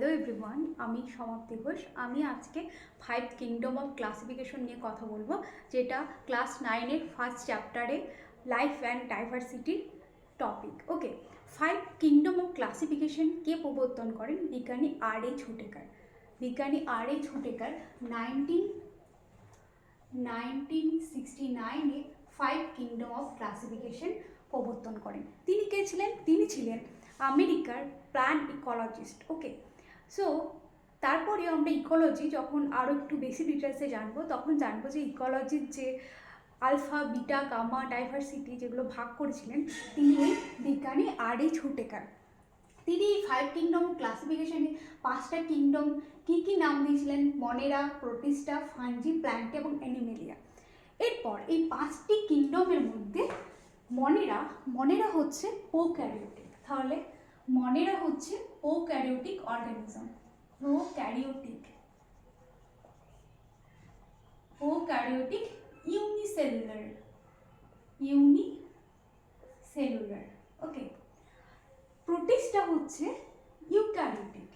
Hello everyone, আমি সমাপ্তি ঘোষ। আমি আজকে 5 কিংডম অফ ক্লাসিফিকেশন নিয়ে কথা বলবো, যেটা ক্লাস 9-এর ফার্স্ট চ্যাপ্টারে লাইফ অ্যান্ড ডাইভার্সিটির topic. Okay, 5 kingdom of classification কে প্রবর্তন করেন? বিজ্ঞানী R.H. হুটেকার। বিজ্ঞানী R.H. হুটেকার 1969-এ 5 কিংডম অফ ক্লাসিফিকেশন প্রবর্তন করেন। তিনি কে ছিলেন? তিনি ছিলেন আমেরিকার প্ল্যান্ট ইকোলজিস্ট। ওকে, সো তারপরে আমরা ইকোলজি যখন আরও একটু বেশি ডিটেলসে জানবো, তখন জানবো যে ইকোলজির যে আলফা, বিটা, গামা, ডাইভার্সিটি যেগুলো ভাগ করেছিলেন তিনি এই বিজ্ঞানী R.H. হুটেকার। তিনি এই 5 কিংডম ক্লাসিফিকেশনে 5টা কিংডম কী কী নাম দিয়েছিলেন? মনেরা, প্রোটিস্টা, ফাঞ্জি, প্ল্যান্ট এবং অ্যানিমেলিয়া। এরপর এই 5টি কিংডমের মধ্যে মনেরা হচ্ছে প্রোক্যারিওটিক। তাহলে মনেরা হচ্ছে prokaryotic organism. Prokaryotic unicellular. Okay, protista হচ্ছে ইউক্যারিওটিক।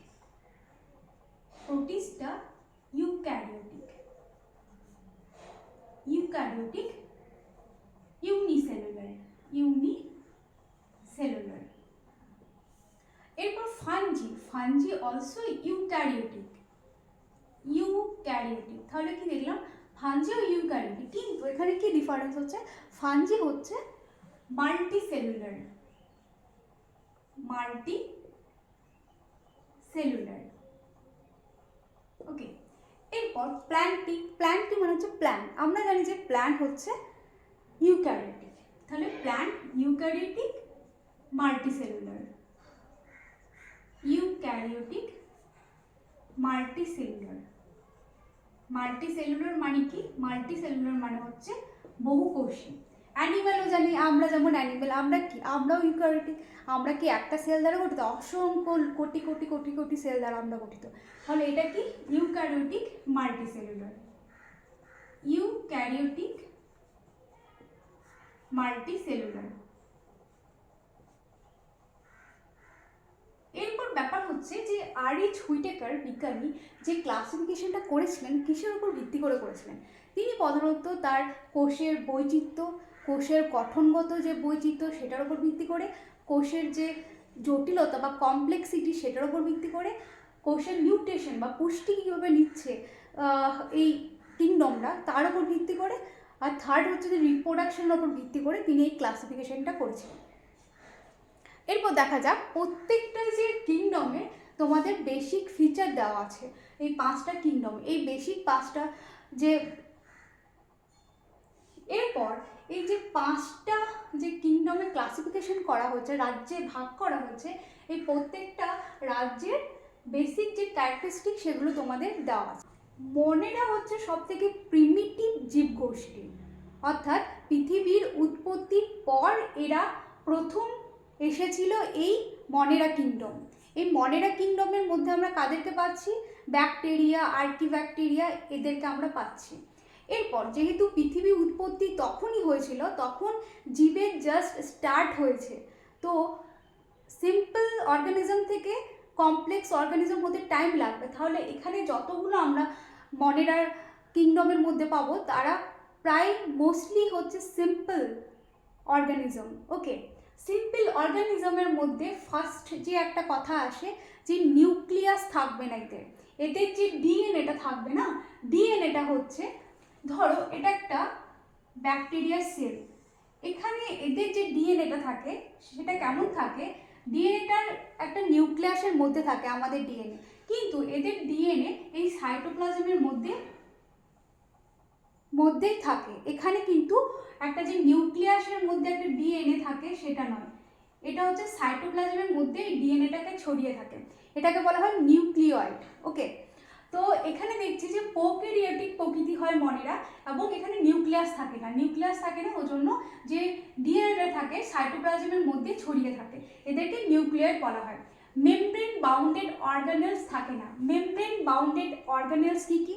ইউনিসেলুলার। এরপর ফাঞ্জি অলসো ইউক্যারিওটিক। তাহলে কি দেখলাম? ফাঞ্জিও ইউক্যারিওটিক, কিন্তু এখানে কি ডিফারেন্স হচ্ছে? ফাঞ্জি হচ্ছে মাল্টিসেলুলার। ওকে, এরপর প্ল্যান্ট মানে হচ্ছে প্ল্যান্ট। আমরা জানি যে প্ল্যান্ট হচ্ছে ইউক্যারিওটিক। তাহলে প্ল্যান্ট ইউক্যারিওটিক মাল্টিসেলুলার। মাল্টিসেলুলার মানে কি? মাল্টিসেলুলার মানে হচ্ছে বহুকোষী। অ্যানিমেলও জানি আমরা, যেমন অ্যানিমেল, আমরাও ইউক্যারিওটিক। আমরা কি একটা সেল দ্বারা গঠিত? অসংখ্য কোটি কোটি কোটি কোটি সেল দ্বারা আমরা গঠিত। তাহলে এটা কি? Eukaryotic multicellular. এরপর ব্যাপার হচ্ছে যে R.H. হুইটেকার বিজ্ঞানী যে ক্লাসিফিকেশনটা করেছিলেন কিসের উপর ভিত্তি করে করেছিলেন? তিনি প্রধানত তার কোষের বৈচিত্র্য, কোষের গঠনগত যে বৈচিত্র্য সেটার উপর ভিত্তি করে, কোষের যে জটিলতা বা কমপ্লেক্সিটি সেটার উপর ভিত্তি করে, কোষের নিউট্রিশন বা পুষ্টি কীভাবে নিচ্ছে এই কিংডমরা তার উপর ভিত্তি করে, আর থার্ড হচ্ছে যে রিপ্রোডাকশনের উপর ভিত্তি করে তিনি এই ক্লাসিফিকেশনটা করেছিলেন। এরপর দেখা যাক প্রত্যেকটা যে কিংডমে তোমাদের বেসিক ফিচার দেওয়া আছে। এই 5টা কিংডম, এই বেসিক 5টা যে, এরপর এই যে 5টা যে কিংডমে ক্লাসিফিকেশন করা হচ্ছে, রাজ্যে ভাগ করা হচ্ছে, এই প্রত্যেকটা রাজ্যের বেসিক যে ক্যারেক্টারিস্টিক সেগুলো তোমাদের দেওয়া আছে। মনেরা হচ্ছে সবথেকে প্রিমিটিভ জীবগোষ্ঠী, অর্থাৎ পৃথিবীর উৎপত্তির পর এরা প্রথম এসেছিল এই মনেরা কিংডম। এই মনেরা কিংডমের মধ্যে আমরা কাদেরকে পাচ্ছি? ব্যাকটেরিয়া, আর্কিব্যাকটেরিয়া, এদেরকে আমরা পাচ্ছি। এরপর যেহেতু পৃথিবী উৎপত্তি তখনই হয়েছিল, তখন জীবের জাস্ট স্টার্ট হয়েছে, তো সিম্পল অর্গানিজম থেকে কমপ্লেক্স অর্গানিজম হতে টাইম লাগবে। তাহলে এখানে যতগুলো আমরা মনেরার কিংডমের মধ্যে পাবো তারা প্রায় মোস্টলি হচ্ছে সিম্পল অর্গানিজম। ওকে, সিম্পল অর্গানিজমের মধ্যে ফার্স্ট যে একটা কথা আসে যে নিউক্লিয়াস থাকবে না এদের যে ডিএনএটা থাকবে না, ডিএনএটা হচ্ছে, ধরো এটা একটা ব্যাকটেরিয়া সেল, এখানে এদের যে ডিএনএটা থাকে সেটা কেমন থাকে? ডিএনএটার একটা নিউক্লিয়াসের মধ্যে থাকে আমাদের ডিএনএ, কিন্তু এদের ডিএনএ এই সাইটোপ্লাজমের মধ্যেই থাকে। এখানে কিন্তু একটা যে নিউক্লিয়াসের মধ্যে একটা ডিএনএ থাকে সেটা নয়, এটা হচ্ছে সাইটোপ্লাজমের মধ্যে ডিএনএটাকে ছড়িয়ে থাকে, এটাকে বলা হয় নিউক্লিয়য়েড। ওকে, তো এখানে দেখছি যে প্রোক্যারিওটিক প্রকৃতি হয় মনেরা, এবং এখানে নিউক্লিয়াস থাকে না, ওই জন্য যে ডিএনএটা থাকে সাইটোপ্লাজমের মধ্যে ছড়িয়ে থাকে, এদেরকে নিউক্লিয়য়েড বলা হয়। মেমব্রেন বাউন্ডেড অর্গানেলস থাকে না। মেমব্রেন বাউন্ডেড অর্গানেলস কি?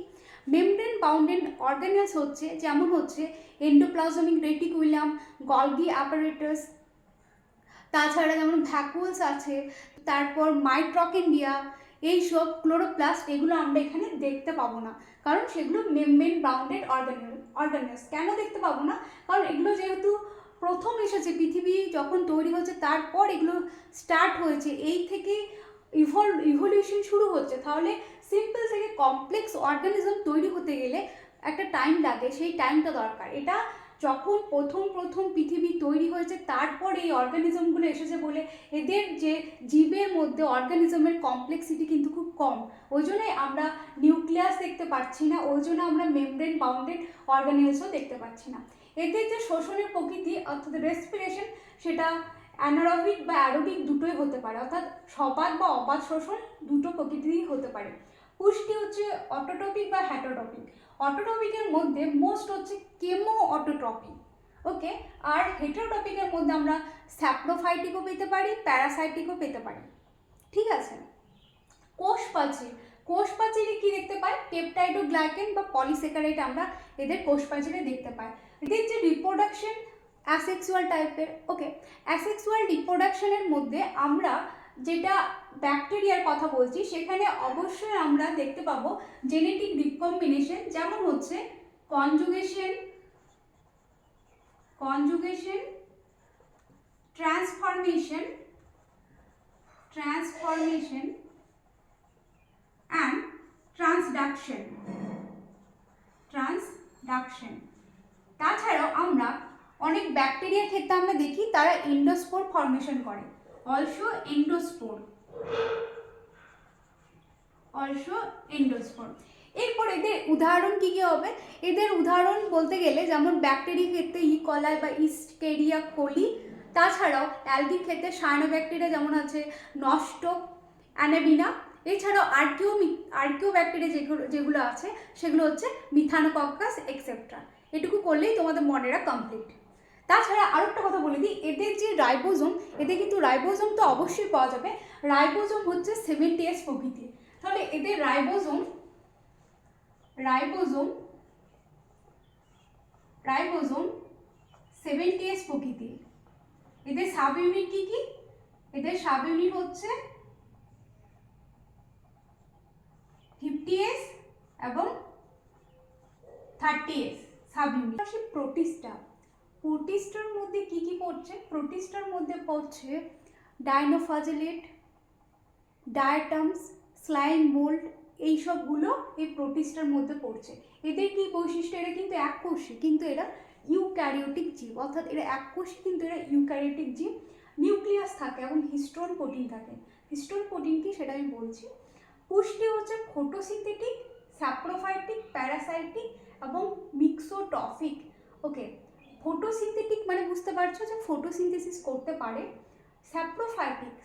মেমব্রেন বাউন্ডেড অর্গানেলস হচ্ছে, যেমন হচ্ছে এন্ডোপ্লাজমিক রেটিকুলাম, গলগি অ্যাপারেটাস, তাছাড়া যেমন ভ্যাকুলস আছে, তারপর মাইট্রকেন্ডিয়া, এইসব ক্লোরোপ্লাস্ট এগুলো আমরা এখানে দেখতে পাবো না, কারণ সেগুলো মেমব্রেন বাউন্ডেড অর্গানিজম। কেন দেখতে পাবো না? কারণ এগুলো যেহেতু প্রথম এসেছে, পৃথিবী যখন তৈরি হচ্ছে তারপর এগুলো স্টার্ট হয়েছে, এই থেকে ইভলিউশন শুরু হচ্ছে, তাহলে সিম্পল থেকে কমপ্লেক্স অর্গানিজম তৈরি হতে গেলে একটা টাইম লাগে, সেই টাইমটা দরকার। এটা যখন প্রথম পৃথিবী তৈরি হয়েছে তারপর এই অর্গানিজমগুলো এসেছে বলে এদের যে জীবের মধ্যে অর্গানিজমের কমপ্লেক্সিটি কিন্তু খুব কম, ওই জন্যই আমরা নিউক্লিয়াস দেখতে পাচ্ছি না, ওই জন্য আমরা মেমব্রেন বাউন্ডেড অর্গানিজমও দেখতে পাচ্ছি না। এদের যে শোষণের প্রকৃতি অর্থাৎ রেসপিরেশন, সেটা অ্যানারোবিক বা অ্যারোবিক দুটোই হতে পারে, অর্থাৎ সবাত বা অবাত শোষণ দুটো প্রকৃতিরই হতে পারে। পুষ্টি হচ্ছে অটোট্রপিক বা হ্যাটোট্রপিক। অটোট্রপিকের মধ্যে মোস্ট হচ্ছে কেমো অটোট্রপিক, ওকে। আর হেটেরোট্রপিকের মধ্যে আমরা স্যাপ্রোফাইটিকও পেতে পারি, প্যারাসাইটিকও পেতে পারি, ঠিক আছে। কোষ প্রাচীরে কি দেখতে পাই? পেপটাইডোগ্লাইকেন বা পলিস্যাকারাইড আমরা এদের কোষ প্রাচীরে দেখতে পাই। এদের যে রিপ্রোডাকশন অ্যাসেক্সুয়াল টাইপের, ওকে। অ্যাসেক্সুয়াল রিপ্রোডাকশনের মধ্যে আমরা যেটা ব্যাকটেরিয়ার কথা বলছি, সেখানে অবশ্যই আমরা দেখতে পাবো জেনেটিক রিকম্বিনেশন, যেমন হচ্ছে কনজুগেশন, ট্রান্সফরমেশন and ট্রান্সডাকশন। তাছাড়াও আমরা অনেক ব্যাকটেরিয়ার ক্ষেত্রে আমরা দেখি তারা এন্ডোস্পোর ফর্মেশন করে, অলসো এন্ডোস্পোর। এরপর এদের উদাহরণ কি কি হবে? এদের উদাহরণ বলতে গেলে যেমন ব্যাকটেরিয়ার ক্ষেত্রে ইকলাই বা ইস্টেরিয়া কোলি, তাছাড়াও অ্যালগির ক্ষেত্রে সায়ানোব্যাকটেরিয়া যেমন আছে নষ্ট অ্যানাবিনা, এছাড়াও আর্কিও ব্যাকটেরিয়া যেগুলো আছে সেগুলো হচ্ছে মিথানোকক্কাস এক্সেট্রা। এটুকু করলেই তোমাদের মনেরা কমপ্লিট। তাছাড়া আরেকটা কথা বলে দিই, এদের যে রাইবোজোম, এদের কিন্তু রাইবোজোম তো অবশ্যই পাওয়া যাবে। রাইবোজোম হচ্ছে 70S প্রকৃতির। তাহলে এদের রাইবোজোম 70S প্রকৃতির। এদের সাব ইউনিট কি কি? এদের সাব ইউনিট হচ্ছে 50S এবং 30S সাব ইউনিট। প্রোটিস্টার মধ্যে কি কি পড়ছে? প্রোটিস্টার মধ্যে পড়ছে ডাইনোফ্লাজেলেট, ডায়াটামস, স্লাইম মোল্ড, এইসবগুলো এই প্রোটিস্টার মধ্যে পড়ছে। এদের কি বৈশিষ্ট্য? এরা কিন্তু এককোষী, কিন্তু এরা ইউক্যারিওটিক জীব, অর্থাৎ এরা এককোষী কিন্তু এরা ইউক্যারিওটিক জীব। নিউক্লিয়াস থাকে এবং হিস্টোন প্রোটিন থাকে। হিস্টোন প্রোটিন কি সেটা আমি বলছি। পুষ্টি হচ্ছে ফটোসিনথেটিক, স্যাপ্রোফাইটিক, প্যারাসাইটিক এবং মিক্সোট্রফিক, ওকে। ফটোসিনথেটিক মানে বুঝতে পারছো যে ফটোসিনথেসিস করতে পারে।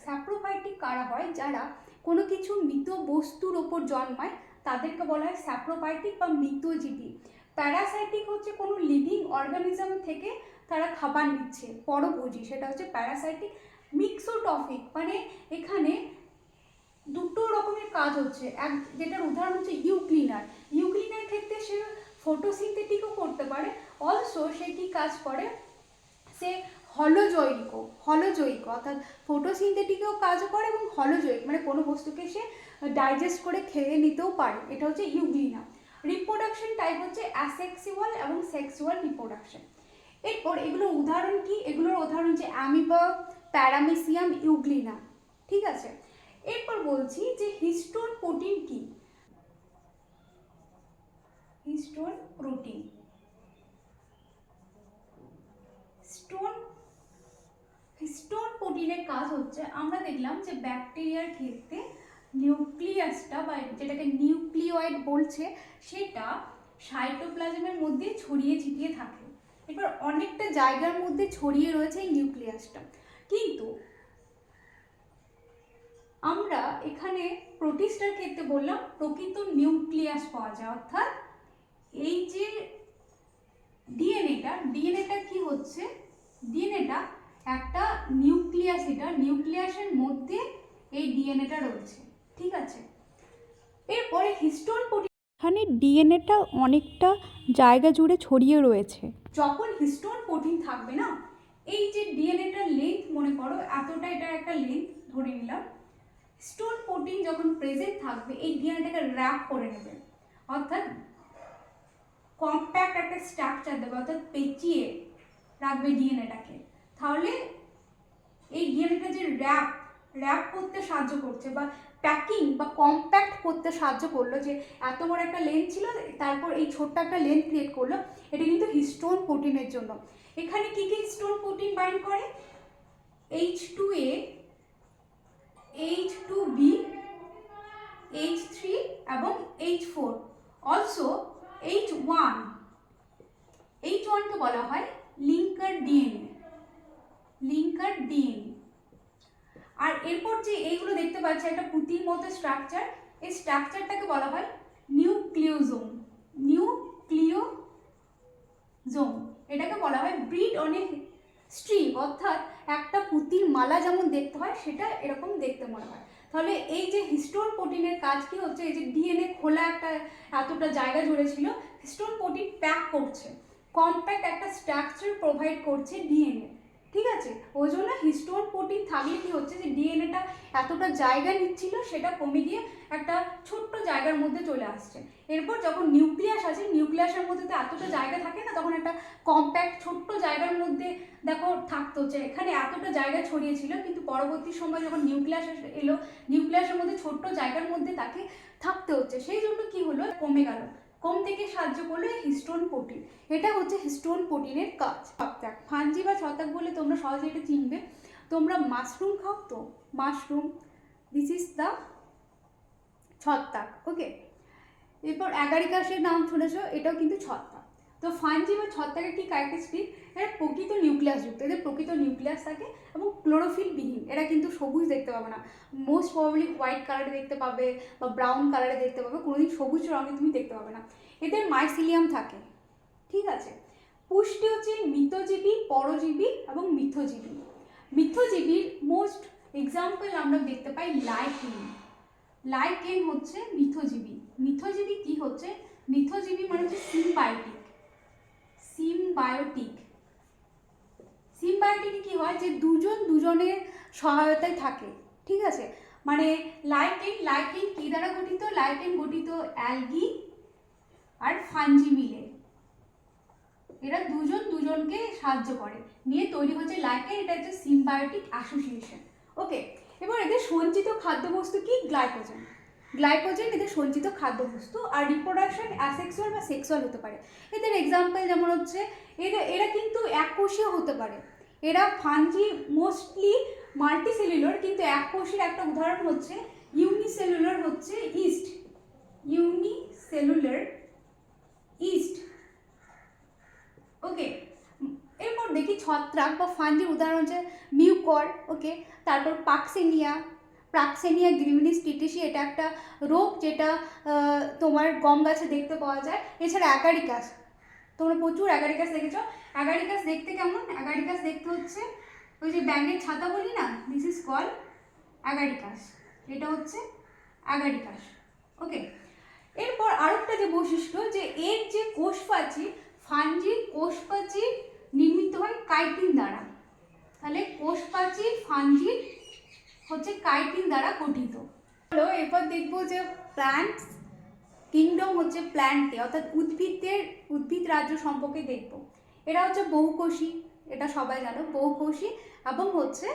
স্যাপ্রোফাইটিক কারা হয়? যারা কোনো কিছু মৃত বস্তুর ওপর জন্মায় তাদেরকে বলা হয় স্যাপ্রোফাইটিক বা মৃতজীবী। প্যারাসাইটিক হচ্ছে কোনো লিভিং অর্গানিজম থেকে তারা খাবার নিচ্ছে, পরভোজী, সেটা হচ্ছে প্যারাসাইটিক। মিক্সোট্রফিক মানে এখানে দুটো রকমের কাজ হচ্ছে, যেটার উদাহরণ হচ্ছে ইউক্লিনার ক্ষেত্রে সে ফটোসিনথেটিকও করতে পারে, অলসো সে কি কাজ করে? সে হলোজৈক অর্থাৎ ফটোসিনথেটিকেও কাজ করে এবং হলোজৈক মানে কোনো বস্তুকে সে ডাইজেস্ট করে খেয়ে নিতেও পারে, এটা হচ্ছে ইউগ্লিনা। রিপ্রোডাকশন টাইপ হচ্ছে অ্যাসেক্সুয়াল এবং সেক্সুয়াল রিপ্রোডাকশন। এরপর এগুলোর উদাহরণ কি? এগুলোর উদাহরণ হচ্ছে অ্যামিবা, প্যারামেসিয়াম, ইউগ্লিনা, ঠিক আছে। এরপর বলছি যে হিস্টোন প্রোটিন কি? হিস্টোন প্রোটিনের কাজ হচ্ছে, আমরা দেখলাম যে ব্যাকটেরিয়ার ক্ষেত্রে নিউক্লিয়াসটা বা যেটাকে নিউক্লিওয়েড বলছে সেটা সাইটোপ্লাজমের মধ্যে ছড়িয়ে ছিটিয়ে থাকে। এবার অনেকটা জায়গার মধ্যে ছড়িয়ে রয়েছে এই নিউক্লিয়াসটা, কিন্তু আমরা এখানে প্রোটিস্টার ক্ষেত্রে বললাম প্রকৃত নিউক্লিয়াস পাওয়া যায়, অর্থাৎ এই যে ডিএনএটা কি হচ্ছে? ডিএনএটা একটা নিউক্লিয়াস, এটা নিউক্লিয়াসের মধ্যে এই ডিএনএটা রয়েছে, ঠিক আছে। এরপরে হিস্টোন প্রোটিন, এখানে ডিএনএটা অনেকটা জায়গা জুড়ে ছড়িয়ে রয়েছে। যখন হিস্টোন প্রোটিন থাকবে না, এই যে ডিএনএটার লেন্থ মনে করো এতটা, এটার একটা লেন্থ ধরে নিলাম, হিস্টোন প্রোটিন যখন প্রেজেন্ট থাকবে এই ডিএনএটাকে র্যাপ করে নেবে, অর্থাৎ কম্প্যাক্ট একটা স্ট্রাকচার দেবে, অর্থাৎ পেঁচিয়ে রাখবে ডিএনএটাকে। তাহলে এই ডিএনএটা যে র্যাপ করতে সাহায্য করছে বা প্যাকিং বা কম্প্যাক্ট করতে সাহায্য করলো, যে এত বড় একটা লেন্থ ছিল তারপর এই ছোট্ট একটা লেন্থ ক্রিয়েট করলো, এটা কিন্তু হিস্টোন প্রোটিনের জন্য। এখানে কি কি হিস্টোন প্রোটিন বাইন্ড করে? H2A, H2B, H3 এবং H4, অলসো H1 কে বলা হয় লিঙ্কার ডিএনএ। আর এরপর যে এইগুলো দেখতে পাচ্ছি একটা পুঁতির মতো স্ট্রাকচার, এই স্ট্রাকচারটাকে বলা হয় নিউক্লিওজোম। এটাকে বলা হয় ব্রিড অন এ স্ট্রিং, অর্থাৎ একটা পুঁতির মালা যেমন দেখতে হয় সেটা এরকম দেখতে মনে হয়। তাহলে এই যে হিস্টোন প্রোটিনের কাজ কি হচ্ছে, এই যে ডিএনএ খোলা একটা এতটা জায়গা জুড়ে ছিল, হিস্টোন প্রোটিন প্যাক করছে, কম্প্যাক্ট একটা স্ট্রাকচার প্রোভাইড করছে ডিএনএ, ঠিক আছে। ওই জন্য হিস্টোন প্রোটিন থাকলে কি হচ্ছে, যে ডিএনএটা এতটা জায়গা নিচ্ছিল সেটা কমে গিয়ে একটা ছোট্ট জায়গার মধ্যে চলে আসছে। এরপর যখন নিউক্লিয়াস আছে, নিউক্লিয়াসের মধ্যে তো এতটা জায়গা থাকে না, তখন একটা কম্প্যাক্ট ছোট্ট জায়গার মধ্যে দেখো থাকতে হচ্ছে। এখানে এতটা জায়গা ছড়িয়েছিল, কিন্তু পরবর্তী সময় যখন নিউক্লিয়াস এলো, নিউক্লিয়াসের মধ্যে ছোট্ট জায়গার মধ্যে তাকে থাকতে হচ্ছে, সেই জন্য কি হলো, কমে গেল। কম থেকে সাহায্য করলো এই হিস্টোন প্রোটিন। এটা হচ্ছে হিস্টোন প্রোটিনের কাজ। ছত্রাক, ফাঞ্জি বা ছত্রাক বলে তোমরা সহজে এটা চিনবে। তোমরা মাশরুম খাও তো, মাশরুম, দিস ইজ দ্য ছত্রাক, ওকে। এরপর অ্যাগারিকাসের নাম শুনেছো, এটাও কিন্তু ছত্রাক। তো ফাঞ্জি বা ছত্রাকের কি ক্যারেক্টারিস্টিক? এরা প্রকৃত নিউক্লিয়াসযুক্ত, এদের প্রকৃত নিউক্লিয়াস থাকে এবং ক্লোরোফিল বিহীন। এরা কিন্তু সবুজ দেখতে পাবে না, মোস্ট প্রবাবলি হোয়াইট কালারে দেখতে পাবে বা ব্রাউন কালারে দেখতে পাবে, কোনোদিন সবুজ রঙে তুমি দেখতে পাবে না। এদের মাইসিলিয়াম থাকে, ঠিক আছে। পুষ্টি হচ্ছে মিতজীবী, পরজীবী এবং মিথজীবী। মিথজীবীর মোস্ট এক্সাম্পল আমরা দেখতে পাই লাইকেন হচ্ছে মিথজীবী। মিথজীবী কি হচ্ছে? মিথজীবী মানে হচ্ছে সিম্বায়োটিক কি হয়, যে দুজন দুজনের সহায়তায় থাকে, ঠিক আছে। মানে লাইকেন কি দ্বারা গঠিত? লাইকেন গঠিত অ্যালগি আর ফাঞ্জি মিলে, এরা দুজন দুজনকে সাহায্য করে নিয়ে তৈরি হচ্ছে লাইকেন। এটা হচ্ছে সিম্বায়োটিক অ্যাসোসিয়েশন, ওকে। এবার এদের সঞ্চিত খাদ্যবস্তু কি? গ্লাইকোজেন এদের সঞ্চিত খাদ্যবস্তু। আর রিপ্রোডাকশন অ্যাসেক্সুয়াল বা সেক্সুয়াল হতে পারে। এদের এক্সাম্পল যেমন হচ্ছে এরা কিন্তু এককোষীয় হতে পারে। এরা ফাঞ্জি মোস্টলি মাল্টিসেলুলার, কিন্তু এককোষীর একটা উদাহরণ হচ্ছে ইউনিসেলুলার ইস্ট, ওকে। এরপর দেখি ছত্রাক বা ফাঞ্জির উদাহরণ হচ্ছে মিউকর, ওকে। তারপর প্রাক্সেনিয়া গ্রিমিনিস টিটিসি, এটা একটা রোগ যেটা তোমার গম গাছে দেখতে পাওয়া যায়। এছাড়া অ্যাগারিকাস, তোমরা প্রচুর অ্যাগারিকাস দেখেছো। অ্যাগারিকাস দেখতে কেমন? অ্যাগারিকাস দেখতে হচ্ছে ওই যে ব্যাঙের ছাতা বলি না, দিস ইজ কল অ্যাগারিকাস, এটা হচ্ছে অ্যাগারিকাস, ওকে। এরপর আরেকটা যে বৈশিষ্ট্য, যে এর যে কোষপ্রাচীর, ফাঞ্জির কোষপ্রাচীর নির্মিত হয় কাইটিন দ্বারা। তাহলে কোষপ্রাচীর ফাঞ্জির হচ্ছে কাইটিন দ্বারা গঠিত। হলো এরপর দেখবো যে প্ল্যান্টস কিংডম হচ্ছে প্ল্যান্টে, অর্থাৎ উদ্ভিদ রাজ্য সম্পর্কে দেখবো। এরা হচ্ছে বহুকোষী, এটা সবাই জানো, বহুকোষী এবং হচ্ছে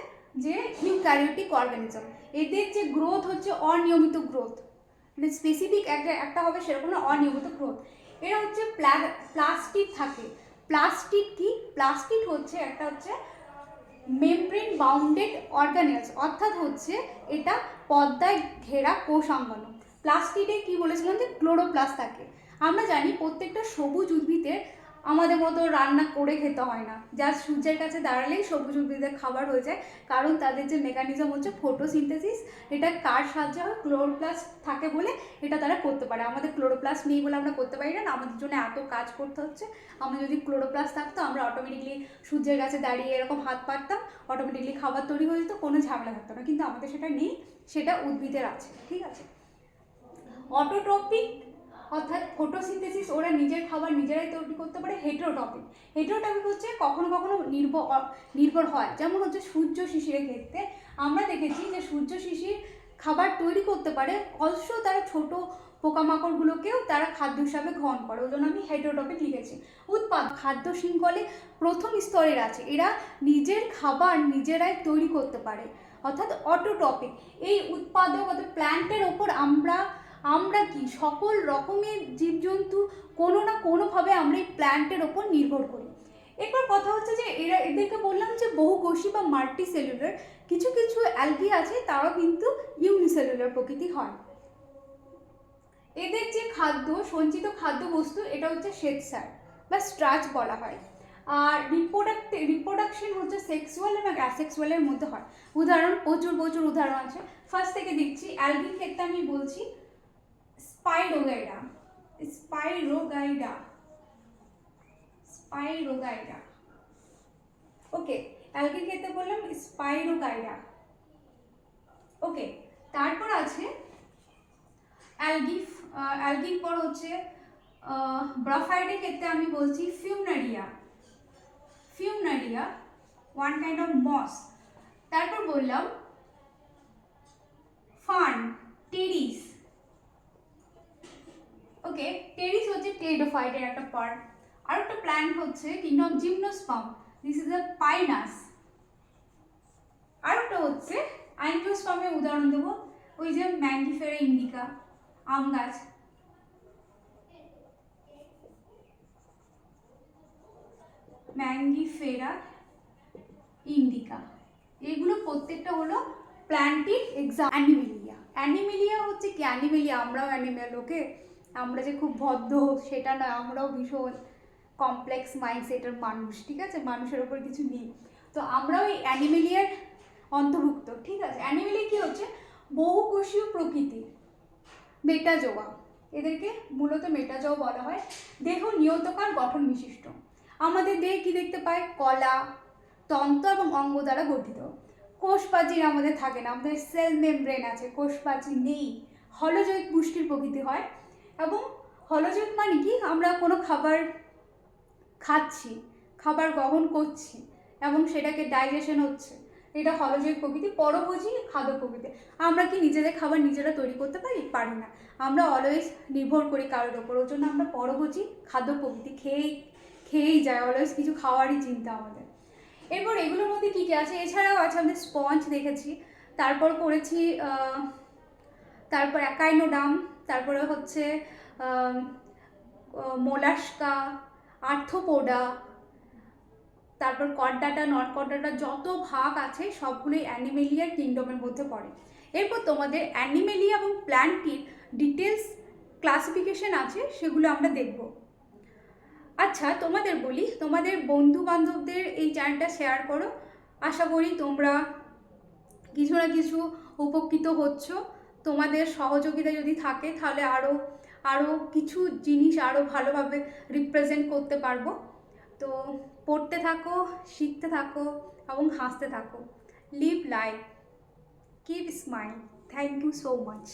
যে ইউক্যারিওটিক অর্গানিজম। এদের যে গ্রোথ হচ্ছে অনিয়মিত গ্রোথ, মানে স্পেসিফিক একটা হবে সেরকম না, অনিয়মিত গ্রোথ। এরা হচ্ছে প্লাস্টিড থাকে। প্লাস্টিড হচ্ছে একটা হচ্ছে মেমব্রেন বাউন্ডেড অর্গানেলস, অর্থাৎ হচ্ছে এটা পর্দায় ঘেরা কোষাঙ্গাণু। প্লাস্টিডে কি বলেছিলাম, যে ক্লোরোপ্লাস্ট থাকে। আমরা জানি প্রত্যেকটা সবুজ উদ্ভিদের আমাদের মতো রান্না করে খেতে হয় না, জাস্ট সূর্যের কাছে দাঁড়ালেই সবুজ উদ্ভিদের খাবার হয়ে যায়, কারণ তাদের যে মেকানিজম হচ্ছে ফটোসিনথেসিস, এটা কার সাহায্যে হয়? ক্লোরোপ্লাস্ট থাকে বলে এটা তারা করতে পারে। আমাদের ক্লোরোপ্লাস্ট নেই বলে আমরা করতে পারি না, আমাদের জন্য এত কাজ করতে হচ্ছে। আমরা যদি ক্লোরোপ্লাস্ট থাকতো, আমরা অটোমেটিকলি সূর্যের কাছে দাঁড়িয়ে এরকম হাত পাততাম, অটোমেটিকলি খাবার তৈরি হয়ে যেত, কোনো ঝামেলা থাকতো না। কিন্তু আমাদের সেটা নেই, সেটা উদ্ভিদের আছে, ঠিক আছে। অটোট্রপিক অর্থাৎ ফটোসিনথেসিস, ওরা নিজের খাবার নিজেরাই তৈরি করতে পারে। হেটেরোটপিক হচ্ছে কখনো কখনো নির্ভর হয়, যেমন হচ্ছে সূর্য শিশিরের ক্ষেত্রে আমরা দেখেছি যে সূর্য শিশির খাবার তৈরি করতে পারে, অলসো তারা ছোট পোকামাকড়গুলোকেও তারা খাদ্য হিসাবে গ্রহণ করে। ওই জন্য আমি হেটেরোটপিক লিখেছি। উৎপাদ খাদ্য শৃঙ্খলে প্রথম স্তরের আছে, এরা নিজের খাবার নিজেরাই তৈরি করতে পারে, অর্থাৎ অটোটপিক। এই উৎপাদক অর্থাৎ প্ল্যান্টের ওপর আমরা কি সকল রকমের জীবজন্তু কোনো না কোনোভাবে আমরা এই প্ল্যান্টের ওপর নির্ভর করি। এরপর কথা হচ্ছে যে এদেরকে বললাম যে বহুকোষী বা মাল্টি সেলুলার। কিছু কিছু অ্যালগি আছে তারাও কিন্তু ইউনিসেলুলার প্রকৃতি হয়। এদের যে খাদ্য, সঞ্চিত খাদ্য বস্তু, এটা হচ্ছে শ্বেতসার বা স্ট্রাচ বলা হয়। আর রিপ্রোডাকশন হচ্ছে সেক্সুয়াল এবং অ্যাসেক্সুয়ালের মধ্যে হয়। উদাহরণ প্রচুর উদাহরণ আছে। ফার্স্ট থেকে দিচ্ছি, অ্যালগির ক্ষেত্রে আমি বলছি স্পাইরোগাইডা। ওকে, অ্যালগির ক্ষেত্রে বললাম স্পাইরোগাইডা। ওকে, তারপর আছে অ্যালগির পর হচ্ছে ব্রাফাইডের ক্ষেত্রে আমি বলছি ফিউনারিয়া, ওয়ান কাইন্ড অফ মস। তারপর বললাম ফার্ন, টেরিস। ওকে, টেরিস হচ্ছে টেরিডোফাইটের একটা পার্ট। আর একটা প্ল্যান্ট হচ্ছে kingdom gymnosperm, this is a pinus. আর একটা হচ্ছে অ্যাঞ্জিওস্পার্মের উদাহরণ দেবো, ওই যে ম্যাঙ্গিফেরা ইন্ডিকা, আম গাছ। ম্যাঙ্গিফেরা ইন্ডিকা, এগুলো প্রত্যেকটা হলো প্ল্যান্টিক এক্সাম্পল। অ্যানিমেলিয়া হচ্ছে কি, অ্যানিমেলিয়া আমরাও অ্যানিমেল, ওকে, আমরা যে খুব ভদ্র সেটা নয়, আমরাও ভীষণ কমপ্লেক্স মাইন্ডসেটের মানুষ, ঠিক আছে, মানুষের ওপর কিছু নেই। তো আমরাও এই অ্যানিমেলিয়ার অন্তর্ভুক্ত, ঠিক আছে। অ্যানিমেলিয়া কি হচ্ছে বহুকোষীয় প্রকৃতি, মেটাজোয়া, এদেরকে মূলত মেটাজোয়া বলা হয়। দেহ নিয়তকার গঠন বিশিষ্ট। আমাদের দেহে কি দেখতে পাই, কলা, তন্তু এবং অঙ্গ দ্বারা গঠিত। কোষ প্রাচীর আমাদের থাকে না, আমাদের সেল মেমব্রেন আছে, কোষ প্রাচীর নেই। হলোজৈব পুষ্টির প্রকৃতি হয়। এবং হলোজৈব মানে কি, আমরা কোনো খাবার খাচ্ছি, খাবার গ্রহণ করছি এবং সেটাকে ডাইজেশন হচ্ছে, এটা হলোজৈব প্রকৃতি। পরভোজী খাদ্য প্রকৃতি। আমরা কি নিজেদের খাবার নিজেরা তৈরি করতে পারি না, আমরা অলওয়েজ নির্ভর করি কারোর ওপর। ওর জন্য আমরা পরভোজী খাদ্য প্রকৃতি, খেয়েই যায়, অলওয়েজ কিছু খাওয়ারই চিন্তা আমাদের। এরপর এগুলোর মধ্যে কী কী আছে, এছাড়াও আছে আমাদের স্পঞ্জ দেখেছি, তারপর করেছি তারপর অ্যাকাইনোডাম, তারপরে হচ্ছে মোলাস্কা, আর্থ্রোপোডা, তারপর কর্ডাটা, নন কর্ডাটা, যত ভাগ আছে সবগুলোই অ্যানিমেলিয়ার কিংডমের মধ্যে পড়ে। এরপর তোমাদের অ্যানিমেলিয়া এবং প্ল্যান্টটির ডিটেলস ক্লাসিফিকেশন আছে, সেগুলো আমরা দেখব। আচ্ছা, তোমাদের বলি, তোমাদের বন্ধু বান্ধবদের এই চ্যানেলটা শেয়ার করো। আশা করি তোমরা কিছু না কিছু উপকৃত হচ্ছ। তোমাদের সহযোগিতা যদি থাকে তাহলে আরও কিছু জিনিস আরও ভালোভাবে রিপ্রেজেন্ট করতে পারবো। তো পড়তে থাকো, শিখতে থাকো এবং হাসতে থাকো। Live life, keep smile. Thank you so much.